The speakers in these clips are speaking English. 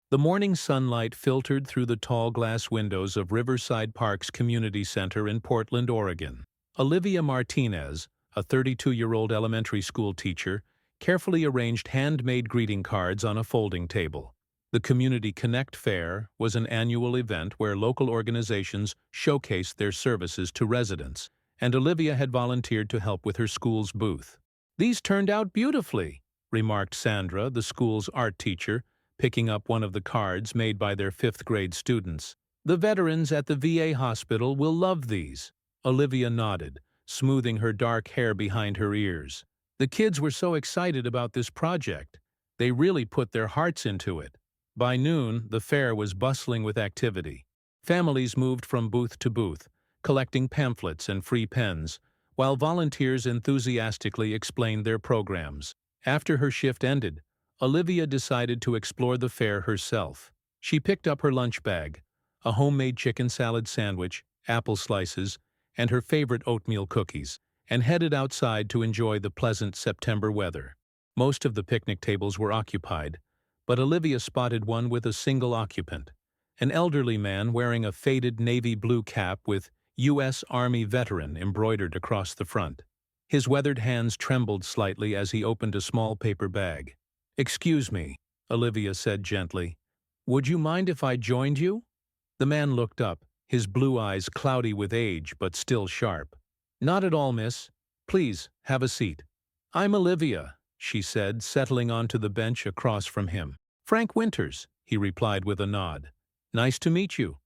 The morning sunlight filtered through the tall glass windows of Riverside Park's community center in Portland, Oregon. Olivia Martinez, a 32-year-old elementary school teacher, carefully arranged handmade greeting cards on a folding table. The Community Connect Fair was an annual event where local organizations showcased their services to residents, and Olivia had volunteered to help with her school's booth. "These turned out beautifully," remarked Sandra, the school's art teacher, picking up one of the cards made by their fifth-grade students. "The veterans at the VA hospital will love these." Olivia nodded, smoothing her dark hair behind her ears. The kids were so excited about this project. They really put their hearts into it. By noon, the fair was bustling with activity. Families moved from booth to booth, collecting pamphlets and free pens, while volunteers enthusiastically explained their programs. After her shift ended, Olivia decided to explore the fair herself. She picked up her lunch bag, a homemade chicken salad sandwich, apple slices, and her favorite oatmeal cookies, and headed outside to enjoy the pleasant September weather. Most of the picnic tables were occupied, but Olivia spotted one with a single occupant, an elderly man wearing a faded navy blue cap with U.S. Army veteran embroidered across the front. His weathered hands trembled slightly as he opened a small paper bag. "Excuse me," Olivia said gently. "Would you mind if I joined you?" The man looked up, his blue eyes cloudy with age but still sharp. "Not at all, miss. Please, have a seat." "I'm Olivia," she said, settling onto the bench across from him. "Frank Winters," he replied with a nod. "Nice to meet you."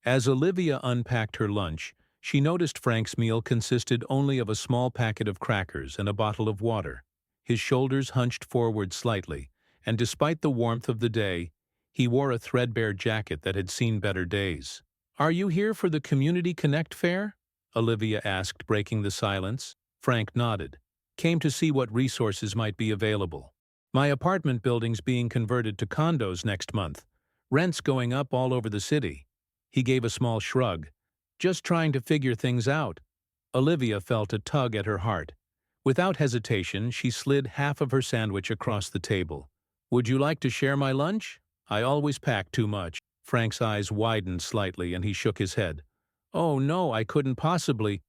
As Olivia unpacked her lunch, she noticed Frank's meal consisted only of a small packet of crackers and a bottle of water. His shoulders hunched forward slightly, and despite the warmth of the day, he wore a threadbare jacket that had seen better days. "Are you here for the Community Connect Fair?" Olivia asked, breaking the silence. Frank nodded. "Came to see what resources might be available. My apartment building's being converted to condos next month. Rent's going up all over the city." He gave a small shrug. "Just trying to figure things out." Olivia felt a tug at her heart. Without hesitation, she slid half of her sandwich across the table. "Would you like to share my lunch? I always pack too much." Frank's eyes widened slightly and he shook his head. "Oh no, I couldn't possibly."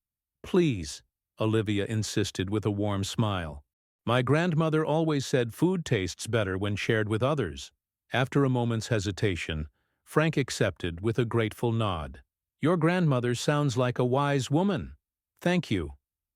"Please," Olivia insisted with a warm smile. "My grandmother always said food tastes better when shared with others." After a moment's hesitation, Frank accepted with a grateful nod. "Your grandmother sounds like a wise woman." "Thank you."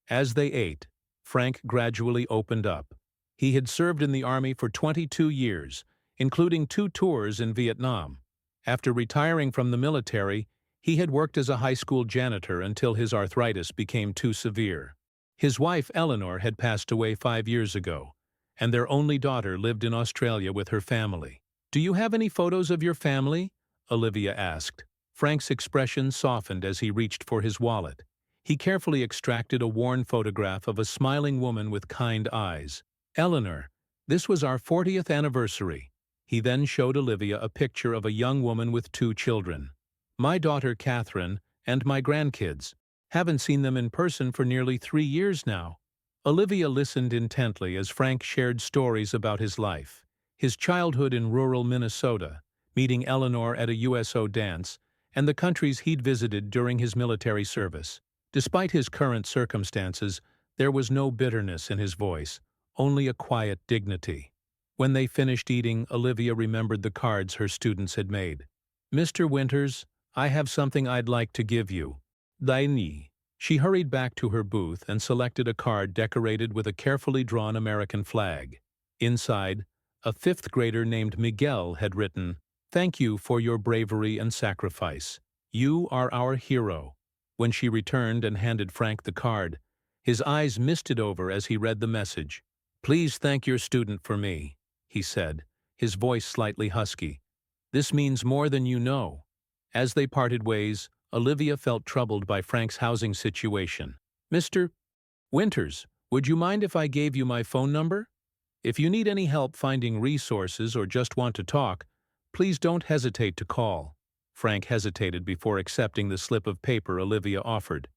As they ate, Frank gradually opened up. He had served in the Army for 22 years, including 2 tours in Vietnam. After retiring from the military, he had worked as a high school janitor until his arthritis became too severe. His wife, Eleanor, had passed away 5 years ago, and their only daughter lived in Australia with her family. "Do you have any photos of your family?" Olivia asked. Frank's expression softened as he reached for his wallet. He carefully extracted a worn photograph of a smiling woman with kind eyes. "Eleanor, this was our 40th anniversary." He then showed Olivia a picture of a young woman with 2 children. "My daughter Catherine and my grandkids. Haven't seen them in person for nearly 3 years now." Olivia listened intently as Frank shared stories about his life. His childhood in rural Minnesota, meeting Eleanor at a USO dance, and the countries he'd visited during his military service. Despite his current circumstances, there was no bitterness in his voice, only a quiet dignity. When they finished eating, Olivia remembered the cards her students had made. "Mr. Winters, I have something I'd like to give you." "Daini." She hurried back to her booth and selected a card decorated with a carefully drawn American flag. Inside, a 5th grader named Miguel had written, "Thank you for your bravery and sacrifice. You are our hero." When she returned and handed Frank the card, his eyes misted over as he read the message. "Please thank your student for me," he said, his voice slightly husky. "This means more than you know." As they parted ways, Olivia felt troubled by Frank's housing situation. "Mr. Winters, would you mind if I gave you my phone number? If you need any help finding resources or just want to talk, please don't hesitate to call." Frank hesitated before accepting the slip of paper Olivia offered.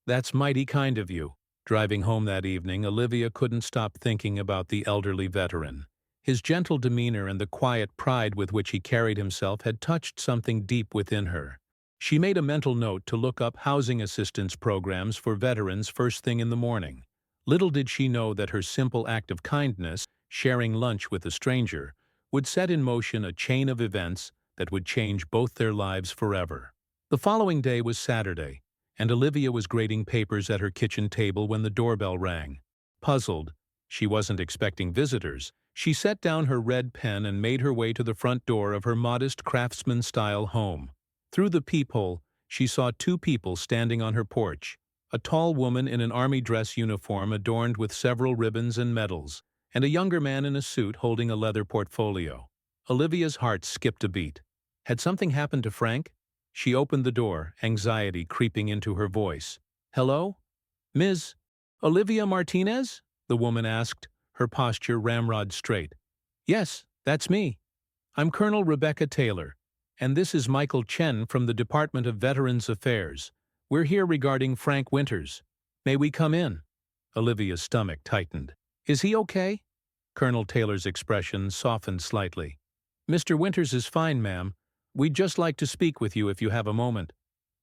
"That's mighty kind of you." Driving home that evening, Olivia couldn't stop thinking about the elderly veteran. His gentle demeanor and the quiet pride with which he carried himself had touched something deep within her. She made a mental note to look up housing assistance programs for veterans first thing in the morning. Little did she know that her simple act of kindness, sharing lunch with a stranger, would set in motion a chain of events that would change both their lives forever. The following day was Saturday, and Olivia was grading papers at her kitchen table when the doorbell rang. Puzzled, she wasn't expecting visitors. She set down her red pen and made her way to the front door of her modest craftsman-style home. Through the peephole, she saw two people standing on her porch, a tall woman in an army dress uniform adorned with several ribbons and medals, and a younger man in a suit holding a leather portfolio. Olivia's heart skipped a beat. Had something happened to Frank? She opened the door, anxiety creeping into her voice. "Hello? Ms. Olivia Martinez?" the woman asked, her posture ramrod straight. "Yes, that's me. I'm Colonel Rebecca Taylor, and this is Michael Chen from the Department of Veterans Affairs. We're here regarding Frank Winters. May we come in?" Olivia's stomach tightened. "Is he okay?" Colonel Taylor's expression softened slightly. "Mr. Winters is fine, ma'am. We'd just like to speak with you if you have a moment."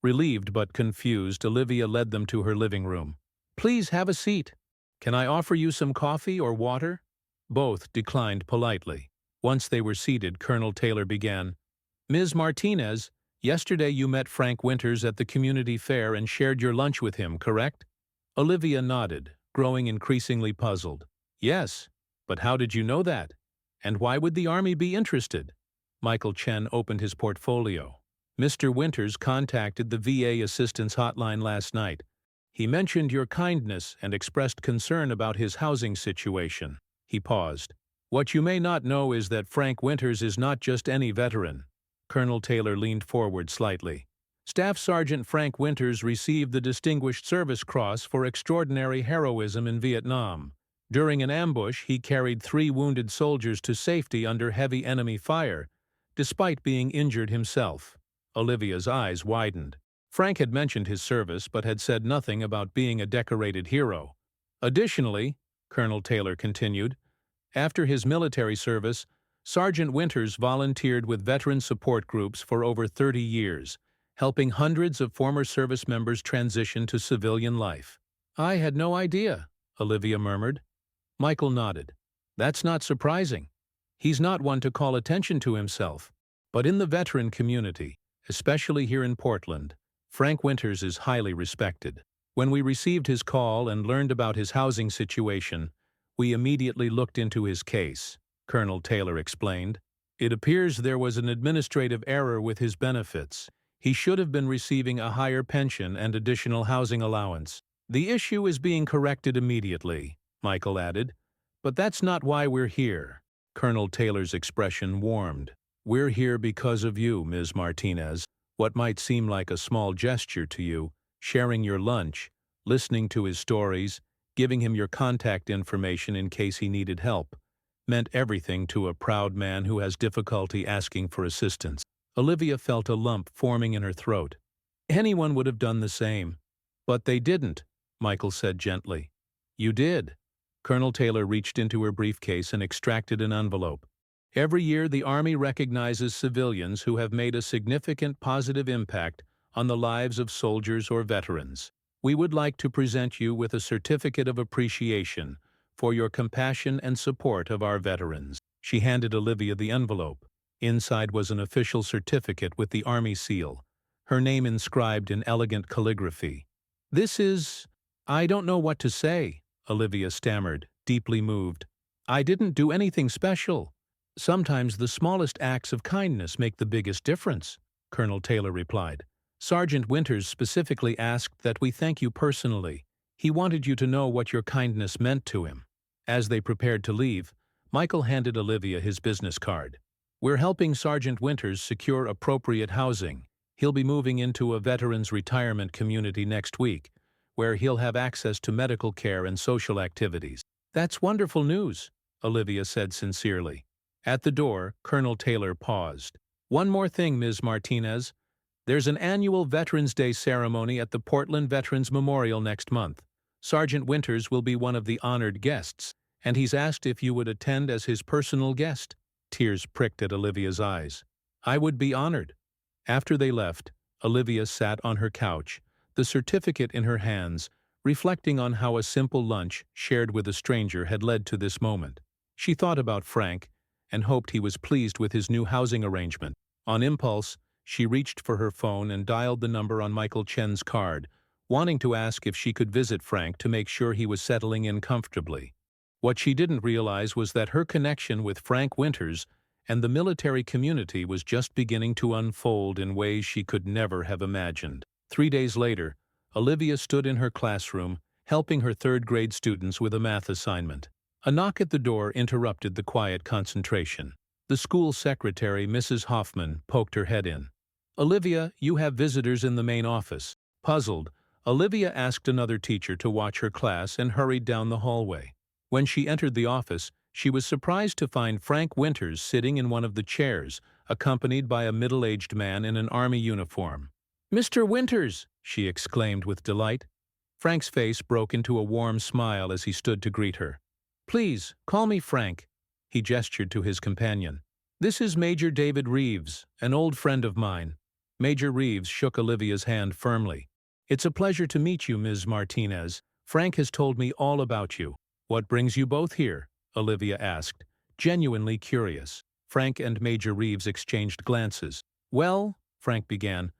Relieved but confused, Olivia led them to her living room. "Please have a seat. Can I offer you some coffee or water?" Both declined politely. Once they were seated, Colonel Taylor began. "Ms. Martinez, yesterday you met Frank Winters at the community fair and shared your lunch with him, correct?" Olivia nodded, growing increasingly puzzled. "Yes, but how did you know that? And why would the Army be interested?" Michael Chen opened his portfolio. "Mr. Winters contacted the VA Assistance Hotline last night. He mentioned your kindness and expressed concern about his housing situation." He paused. "What you may not know is that Frank Winters is not just any veteran." Colonel Taylor leaned forward slightly. "Staff Sergeant Frank Winters received the Distinguished Service Cross for extraordinary heroism in Vietnam. During an ambush, he carried 3 wounded soldiers to safety under heavy enemy fire, despite being injured himself." Olivia's eyes widened. Frank had mentioned his service but had said nothing about being a decorated hero. "Additionally," Colonel Taylor continued, "after his military service, Sergeant Winters volunteered with veteran support groups for over 30 years, helping hundreds of former service members transition to civilian life." "I had no idea," Olivia murmured. Michael nodded. "That's not surprising. He's not one to call attention to himself. But in the veteran community, especially here in Portland, Frank Winters is highly respected. When we received his call and learned about his housing situation, we immediately looked into his case," Colonel Taylor explained. "It appears there was an administrative error with his benefits. He should have been receiving a higher pension and additional housing allowance. The issue is being corrected immediately," Michael added. "But that's not why we're here." Colonel Taylor's expression warmed. "We're here because of you, Ms. Martinez. What might seem like a small gesture to you, sharing your lunch, listening to his stories, giving him your contact information in case he needed help, meant everything to a proud man who has difficulty asking for assistance." Olivia felt a lump forming in her throat. "Anyone would have done the same." "But they didn't," Michael said gently. "You did." Colonel Taylor reached into her briefcase and extracted an envelope. "Every year the Army recognizes civilians who have made a significant positive impact on the lives of soldiers or veterans. We would like to present you with a certificate of appreciation for your compassion and support of our veterans." She handed Olivia the envelope. Inside was an official certificate with the Army seal, her name inscribed in elegant calligraphy. "This is... I don't know what to say," Olivia stammered, deeply moved. "I didn't do anything special." "Sometimes the smallest acts of kindness make the biggest difference," Colonel Taylor replied. "Sergeant Winters specifically asked that we thank you personally. He wanted you to know what your kindness meant to him." As they prepared to leave, Michael handed Olivia his business card. "We're helping Sergeant Winters secure appropriate housing. He'll be moving into a veterans retirement community next week, where he'll have access to medical care and social activities." "That's wonderful news," Olivia said sincerely. At the door, Colonel Taylor paused. "One more thing, Ms. Martinez. There's an annual Veterans Day ceremony at the Portland Veterans Memorial next month. Sergeant Winters will be one of the honored guests, and he's asked if you would attend as his personal guest." Tears pricked at Olivia's eyes. "I would be honored." After they left, Olivia sat on her couch, the certificate in her hands, reflecting on how a simple lunch shared with a stranger had led to this moment. She thought about Frank and hoped he was pleased with his new housing arrangement. On impulse, she reached for her phone and dialed the number on Michael Chen's card, wanting to ask if she could visit Frank to make sure he was settling in comfortably. What she didn't realize was that her connection with Frank Winters and the military community was just beginning to unfold in ways she could never have imagined. 3 days later, Olivia stood in her classroom, helping her third-grade students with a math assignment. A knock at the door interrupted the quiet concentration. The school secretary, Mrs. Hoffman, poked her head in. "Olivia, you have visitors in the main office." Puzzled, Olivia asked another teacher to watch her class and hurried down the hallway. When she entered the office, she was surprised to find Frank Winters sitting in one of the chairs, accompanied by a middle-aged man in an army uniform. "Mr. Winters!" she exclaimed with delight. Frank's face broke into a warm smile as he stood to greet her. "Please, call me Frank." He gestured to his companion. "This is Major David Reeves, an old friend of mine." Major Reeves shook Olivia's hand firmly. "It's a pleasure to meet you, Ms. Martinez. Frank has told me all about you." "What brings you both here?" Olivia asked, genuinely curious. Frank and Major Reeves exchanged glances. "Well," Frank began,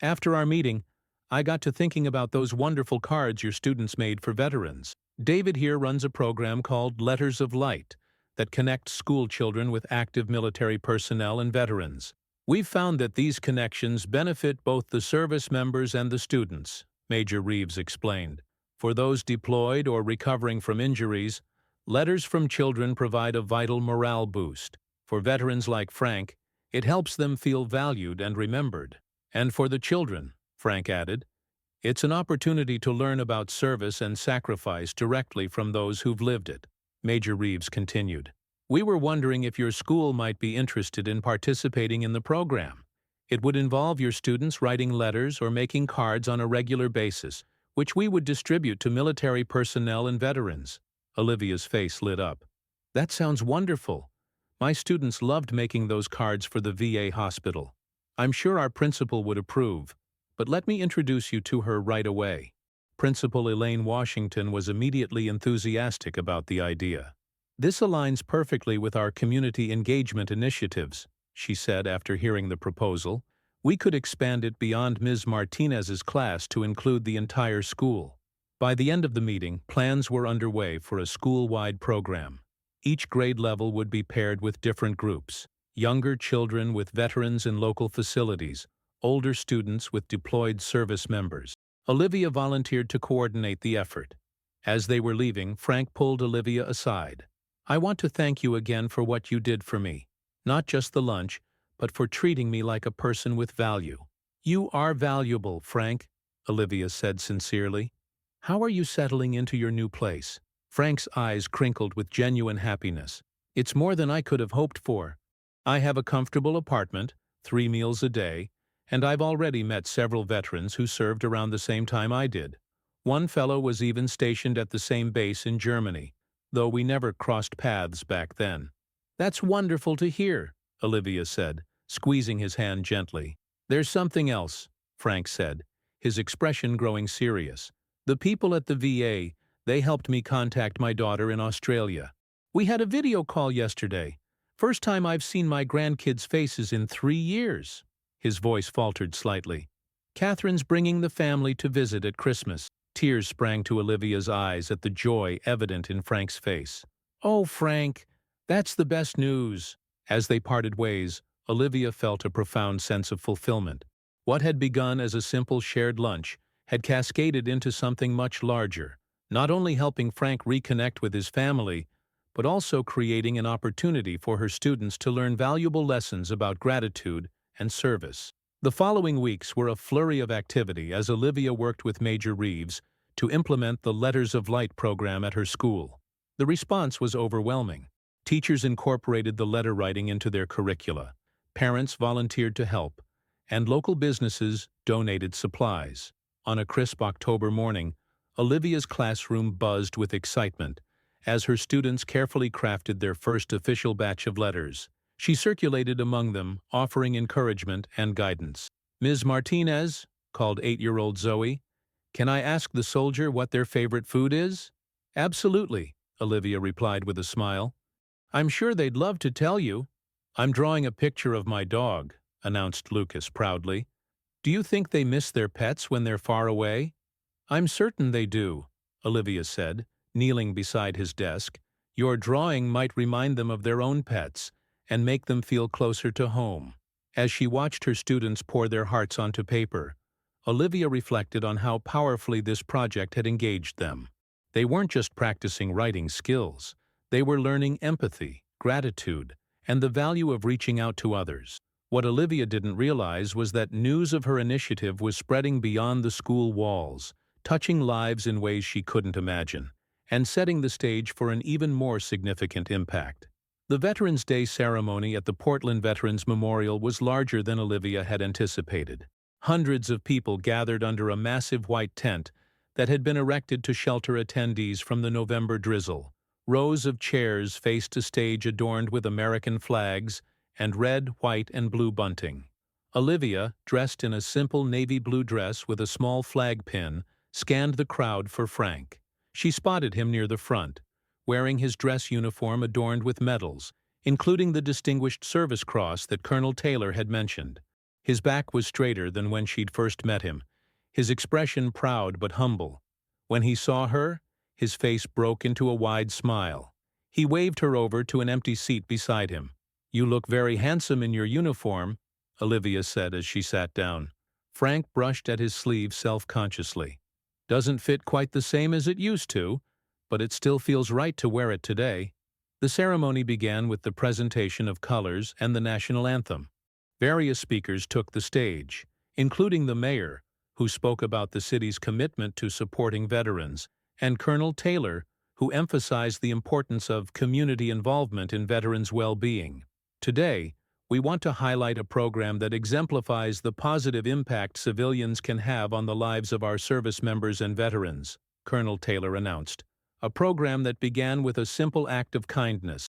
"after our meeting, I got to thinking about those wonderful cards your students made for veterans. David here runs a program called Letters of Light that connects school children with active military personnel and veterans. We've found that these connections benefit both the service members and the students," Major Reeves explained. "For those deployed or recovering from injuries, letters from children provide a vital morale boost. For veterans like Frank, it helps them feel valued and remembered. And for the children," Frank added, "it's an opportunity to learn about service and sacrifice directly from those who've lived it." Major Reeves continued, "We were wondering if your school might be interested in participating in the program. It would involve your students writing letters or making cards on a regular basis, which we would distribute to military personnel and veterans." Olivia's face lit up. "That sounds wonderful. My students loved making those cards for the VA hospital. I'm sure our principal would approve, but let me introduce you to her right away." Principal Elaine Washington was immediately enthusiastic about the idea. "This aligns perfectly with our community engagement initiatives," she said after hearing the proposal. "We could expand it beyond Ms. Martinez's class to include the entire school." By the end of the meeting, plans were underway for a school-wide program. Each grade level would be paired with different groups: younger children with veterans in local facilities, older students with deployed service members. Olivia volunteered to coordinate the effort. As they were leaving, Frank pulled Olivia aside. "I want to thank you again for what you did for me. Not just the lunch, but for treating me like a person with value." "You are valuable, Frank," Olivia said sincerely. "How are you settling into your new place?" Frank's eyes crinkled with genuine happiness. "It's more than I could have hoped for. I have a comfortable apartment, 3 meals a day, and I've already met several veterans who served around the same time I did. One fellow was even stationed at the same base in Germany, though we never crossed paths back then." "That's wonderful to hear," Olivia said, squeezing his hand gently. "There's something else," Frank said, his expression growing serious. "The people at the VA, they helped me contact my daughter in Australia. We had a video call yesterday. First time I've seen my grandkids' faces in 3 years." His voice faltered slightly. "Catherine's bringing the family to visit at Christmas." Tears sprang to Olivia's eyes at the joy evident in Frank's face. "Oh, Frank, that's the best news." As they parted ways, Olivia felt a profound sense of fulfillment. What had begun as a simple shared lunch had cascaded into something much larger, not only helping Frank reconnect with his family, but also creating an opportunity for her students to learn valuable lessons about gratitude and service. The following weeks were a flurry of activity as Olivia worked with Major Reeves to implement the Letters of Light program at her school. The response was overwhelming. Teachers incorporated the letter writing into their curricula, parents volunteered to help, and local businesses donated supplies. On a crisp October morning, Olivia's classroom buzzed with excitement as her students carefully crafted their first official batch of letters. She circulated among them, offering encouragement and guidance. "Ms. Martinez," called 8-year-old Zoe, "can I ask the soldier what their favorite food is?" "Absolutely," Olivia replied with a smile. "I'm sure they'd love to tell you." "I'm drawing a picture of my dog," announced Lucas proudly. "Do you think they miss their pets when they're far away?" "I'm certain they do," Olivia said, kneeling beside his desk. "Your drawing might remind them of their own pets and make them feel closer to home." As she watched her students pour their hearts onto paper, Olivia reflected on how powerfully this project had engaged them. They weren't just practicing writing skills, they were learning empathy, gratitude, and the value of reaching out to others. What Olivia didn't realize was that news of her initiative was spreading beyond the school walls, touching lives in ways she couldn't imagine, and setting the stage for an even more significant impact. The Veterans Day ceremony at the Portland Veterans Memorial was larger than Olivia had anticipated. Hundreds of people gathered under a massive white tent that had been erected to shelter attendees from the November drizzle. Rows of chairs faced a stage adorned with American flags and red, white, and blue bunting. Olivia, dressed in a simple navy blue dress with a small flag pin, scanned the crowd for Frank. She spotted him near the front, wearing his dress uniform adorned with medals, including the Distinguished Service Cross that Colonel Taylor had mentioned. His back was straighter than when she'd first met him, his expression proud but humble. When he saw her, his face broke into a wide smile. He waved her over to an empty seat beside him. "You look very handsome in your uniform," Olivia said as she sat down. Frank brushed at his sleeve self-consciously. "Doesn't fit quite the same as it used to, but it still feels right to wear it today." The ceremony began with the presentation of colors and the national anthem. Various speakers took the stage, including the mayor, who spoke about the city's commitment to supporting veterans, and Colonel Taylor, who emphasized the importance of community involvement in veterans' well-being. Today, we want to highlight a program that exemplifies the positive impact civilians can have on the lives of our service members and veterans, Colonel Taylor announced. A program that began with a simple act of kindness.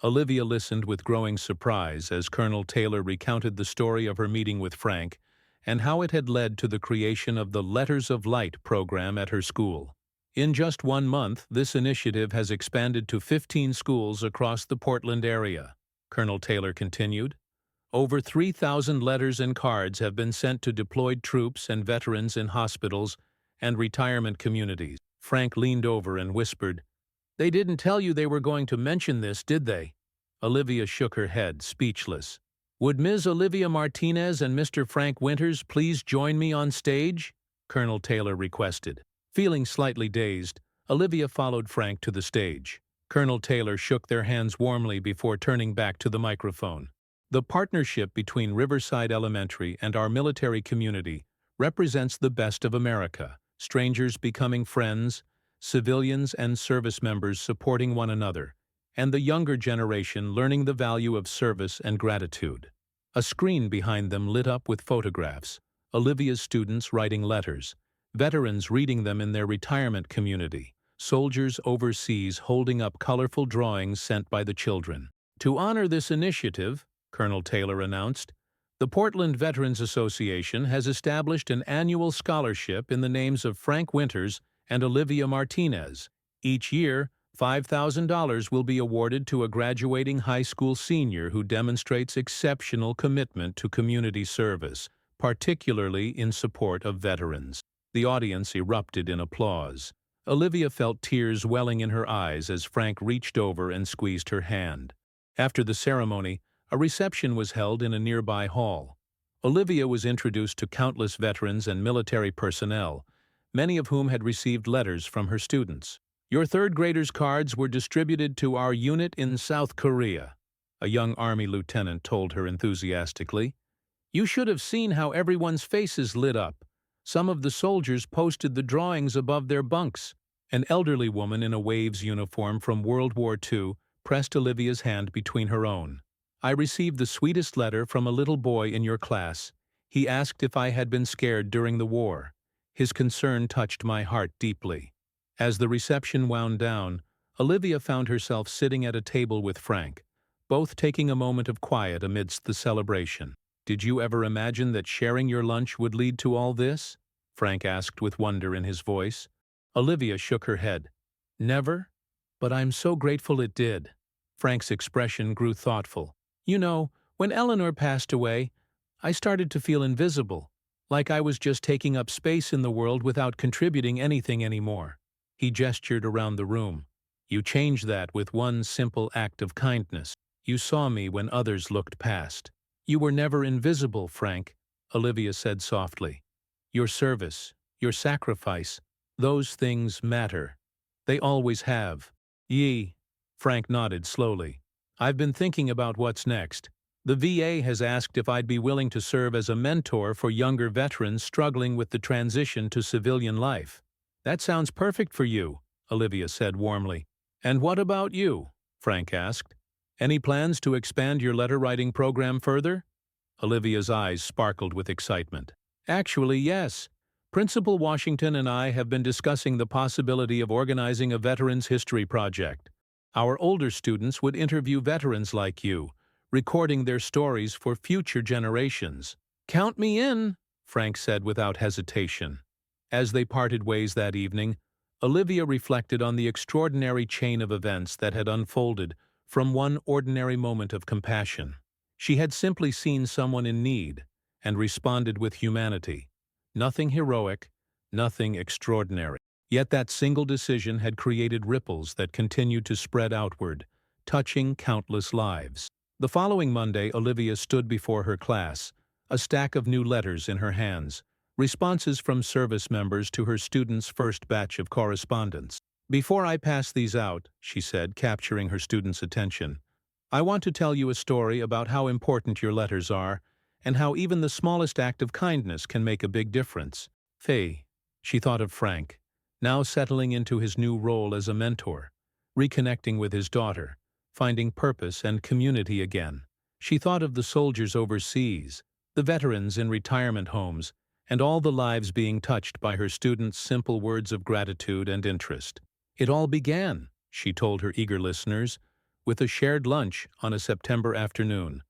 Olivia listened with growing surprise as Colonel Taylor recounted the story of her meeting with Frank and how it had led to the creation of the Letters of Light program at her school. In just 1 month, this initiative has expanded to 15 schools across the Portland area, Colonel Taylor continued. Over 3,000 letters and cards have been sent to deployed troops and veterans in hospitals and retirement communities. Frank leaned over and whispered, "They didn't tell you they were going to mention this, did they?" Olivia shook her head, speechless. "Would Ms. Olivia Martinez and Mr. Frank Winters please join me on stage?" Colonel Taylor requested. Feeling slightly dazed, Olivia followed Frank to the stage. Colonel Taylor shook their hands warmly before turning back to the microphone. The partnership between Riverside Elementary and our military community represents the best of America, strangers becoming friends, civilians and service members supporting one another, and the younger generation learning the value of service and gratitude. A screen behind them lit up with photographs, Olivia's students writing letters, veterans reading them in their retirement community, soldiers overseas holding up colorful drawings sent by the children. To honor this initiative, Colonel Taylor announced, the Portland Veterans Association has established an annual scholarship in the names of Frank Winters and Olivia Martinez. Each year, $5,000 will be awarded to a graduating high school senior who demonstrates exceptional commitment to community service, particularly in support of veterans. The audience erupted in applause. Olivia felt tears welling in her eyes as Frank reached over and squeezed her hand. After the ceremony, a reception was held in a nearby hall. Olivia was introduced to countless veterans and military personnel, many of whom had received letters from her students. "Your third graders' cards were distributed to our unit in South Korea," a young Army lieutenant told her enthusiastically. "You should have seen how everyone's faces lit up. Some of the soldiers posted the drawings above their bunks." An elderly woman in a Waves uniform from World War II pressed Olivia's hand between her own. "I received the sweetest letter from a little boy in your class. He asked if I had been scared during the war. His concern touched my heart deeply." As the reception wound down, Olivia found herself sitting at a table with Frank, both taking a moment of quiet amidst the celebration. "Did you ever imagine that sharing your lunch would lead to all this?" Frank asked with wonder in his voice. Olivia shook her head. "Never? But I'm so grateful it did." Frank's expression grew thoughtful. "You know, when Eleanor passed away, I started to feel invisible, like I was just taking up space in the world without contributing anything anymore." He gestured around the room. "You changed that with one simple act of kindness. You saw me when others looked past." "You were never invisible, Frank," Olivia said softly. "Your service, your sacrifice, those things matter. They always have." Frank nodded slowly. "I've been thinking about what's next. The VA has asked if I'd be willing to serve as a mentor for younger veterans struggling with the transition to civilian life." "That sounds perfect for you," Olivia said warmly. "And what about you?" Frank asked. "Any plans to expand your letter-writing program further?" Olivia's eyes sparkled with excitement. "Actually, yes. Principal Washington and I have been discussing the possibility of organizing a Veterans History Project. Our older students would interview veterans like you, recording their stories for future generations." "Count me in," Frank said without hesitation. As they parted ways that evening, Olivia reflected on the extraordinary chain of events that had unfolded from one ordinary moment of compassion. She had simply seen someone in need and responded with humanity. Nothing heroic, nothing extraordinary. Yet that single decision had created ripples that continued to spread outward, touching countless lives. The following Monday, Olivia stood before her class, a stack of new letters in her hands, responses from service members to her students' first batch of correspondence. "Before I pass these out," she said, capturing her students' attention, "I want to tell you a story about how important your letters are, and how even the smallest act of kindness can make a big difference." She thought of Frank, now settling into his new role as a mentor, reconnecting with his daughter, finding purpose and community again. She thought of the soldiers overseas, the veterans in retirement homes, and all the lives being touched by her students' simple words of gratitude and interest. "It all began," she told her eager listeners, "with a shared lunch on a September afternoon.